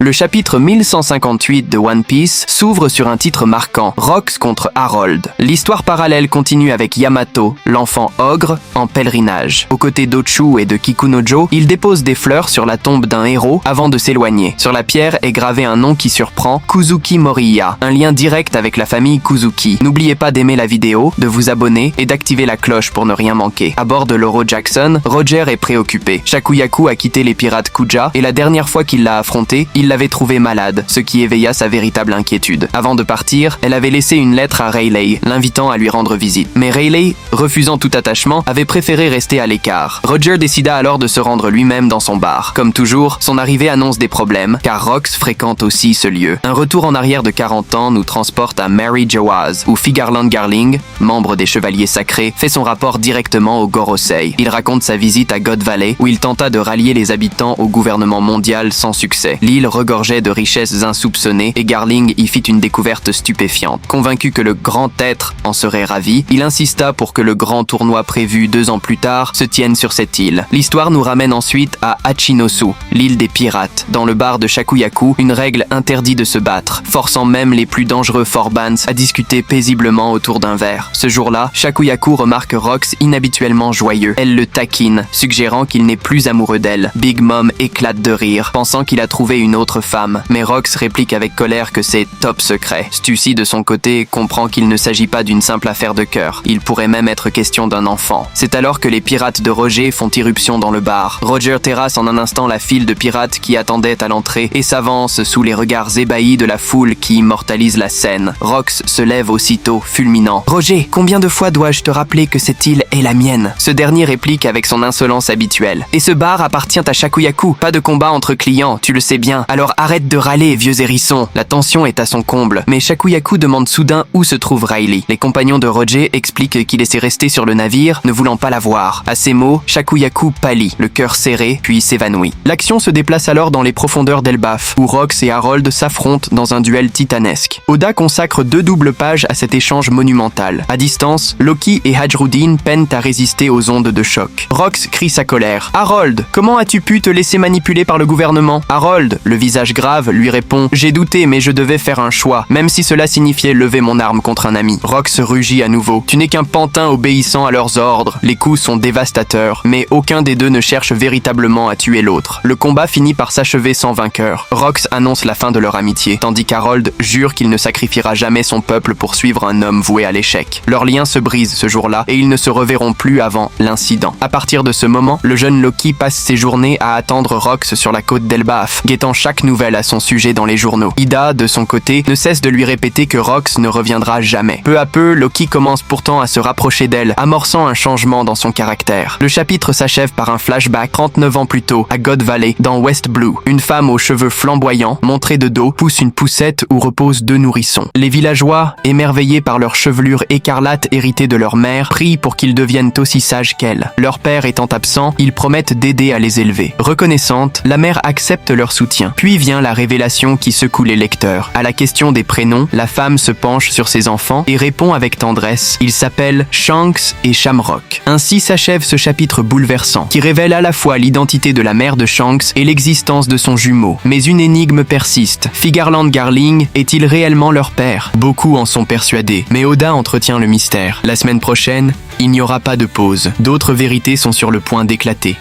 Le chapitre 1158 de One Piece s'ouvre sur un titre marquant, Rox contre Harold. L'histoire parallèle continue avec Yamato, l'enfant ogre, en pèlerinage. Aux côtés d'Ochu et de Kikunojo, il dépose des fleurs sur la tombe d'un héros avant de s'éloigner. Sur la pierre est gravé un nom qui surprend, Kuzuki Moriya, un lien direct avec la famille Kuzuki. N'oubliez pas d'aimer la vidéo, de vous abonner et d'activer la cloche pour ne rien manquer. À bord de l'Oro Jackson, Roger est préoccupé. Shakuyaku a quitté les pirates Kuja et la dernière fois qu'il l'a affronté, il l'avait trouvé malade, ce qui éveilla sa véritable inquiétude. Avant de partir, elle avait laissé une lettre à Rayleigh, l'invitant à lui rendre visite. Mais Rayleigh, refusant tout attachement, avait préféré rester à l'écart. Roger décida alors de se rendre lui-même dans son bar. Comme toujours, son arrivée annonce des problèmes, car Rox fréquente aussi ce lieu. Un retour en arrière de 40 ans nous transporte à Mary Jawaz, où Figarland Garling, membre des Chevaliers Sacrés, fait son rapport directement au Gorosei. Il raconte sa visite à God Valley, où il tenta de rallier les habitants au gouvernement mondial sans succès. L'île regorgeait de richesses insoupçonnées et Garling y fit une découverte stupéfiante. Convaincu que le grand être en serait ravi, il insista pour que le grand tournoi prévu 2 ans plus tard se tienne sur cette île. L'histoire nous ramène ensuite à Hachinosu, l'île des pirates. Dans le bar de Shakuyaku, une règle interdit de se battre, forçant même les plus dangereux Forbans à discuter paisiblement autour d'un verre. Ce jour-là, Shakuyaku remarque Rox inhabituellement joyeux. Elle le taquine, suggérant qu'il n'est plus amoureux d'elle. Big Mom éclate de rire, pensant qu'il a trouvé une autre femme. Mais Rox réplique avec colère que c'est top secret. Stussy, de son côté, comprend qu'il ne s'agit pas d'une simple affaire de cœur. Il pourrait même être question d'un enfant. C'est alors que les pirates de Roger font irruption dans le bar. Roger terrasse en un instant la file de pirates qui attendaient à l'entrée et s'avance sous les regards ébahis de la foule qui immortalise la scène. Rox se lève aussitôt, fulminant. « Roger, combien de fois dois-je te rappeler que cette île est la mienne ?» Ce dernier réplique avec son insolence habituelle. « Et ce bar appartient à Shakuyaku. Pas de combat entre clients, tu le sais bien. Alors arrête de râler, vieux hérisson. » La tension est à son comble, mais Shakuyaku demande soudain où se trouve Riley. Les compagnons de Roger expliquent qu'il essaie resté sur le navire, ne voulant pas la voir. À ces mots, Shakuyaku pâlit, le cœur serré, puis s'évanouit. L'action se déplace alors dans les profondeurs d'Elbaf, où Rox et Harold s'affrontent dans un duel titanesque. Oda consacre 2 doubles pages à cet échange monumental. À distance, Loki et Hajrudin peinent à résister aux ondes de choc. Rox crie sa colère. « Harold, comment as-tu pu te laisser manipuler par le gouvernement ?» Harold, le visage grave, lui répond « J'ai douté, mais je devais faire un choix, même si cela signifiait lever mon arme contre un ami. » Rox rugit à nouveau. « Tu n'es qu'un pantin obéissant à leurs ordres. Les coups sont dévastateurs, mais aucun des deux ne cherche véritablement à tuer l'autre. » Le combat finit par s'achever sans vainqueur. Rox annonce la fin de leur amitié, tandis qu'Harold jure qu'il ne sacrifiera jamais son peuple pour suivre un homme voué à l'échec. Leur lien se brise ce jour-là et ils ne se reverront plus avant l'incident. À partir de ce moment, le jeune Loki passe ses journées à attendre Rox sur la côte d'Elbaf, guettant chaque nouvelle à son sujet dans les journaux. Ida, de son côté, ne cesse de lui répéter que Rox ne reviendra jamais. Peu à peu, Loki commence pourtant à se rapprocher d'elle, amorçant un changement dans son caractère. Le chapitre s'achève par un flashback 39 ans plus tôt, à God Valley, dans West Blue. Une femme aux cheveux flamboyants, montrée de dos, pousse une poussette où reposent 2 nourrissons. Les villageois, émerveillés par leur chevelure écarlate héritée de leur mère, prient pour qu'ils deviennent aussi sages qu'elle. Leur père étant absent, ils promettent d'aider à les élever. Reconnaissante, la mère accepte leur soutien. Puis vient la révélation qui secoue les lecteurs. À la question des prénoms, la femme se penche sur ses enfants et répond avec tendresse. Ils s'appellent Shanks et Shamrock. Ainsi s'achève ce chapitre bouleversant, qui révèle à la fois l'identité de la mère de Shanks et l'existence de son jumeau. Mais une énigme persiste. Figarland Garling est-il réellement leur père? Beaucoup en sont persuadés, mais Oda entretient le mystère. La semaine prochaine, il n'y aura pas de pause. D'autres vérités sont sur le point d'éclater.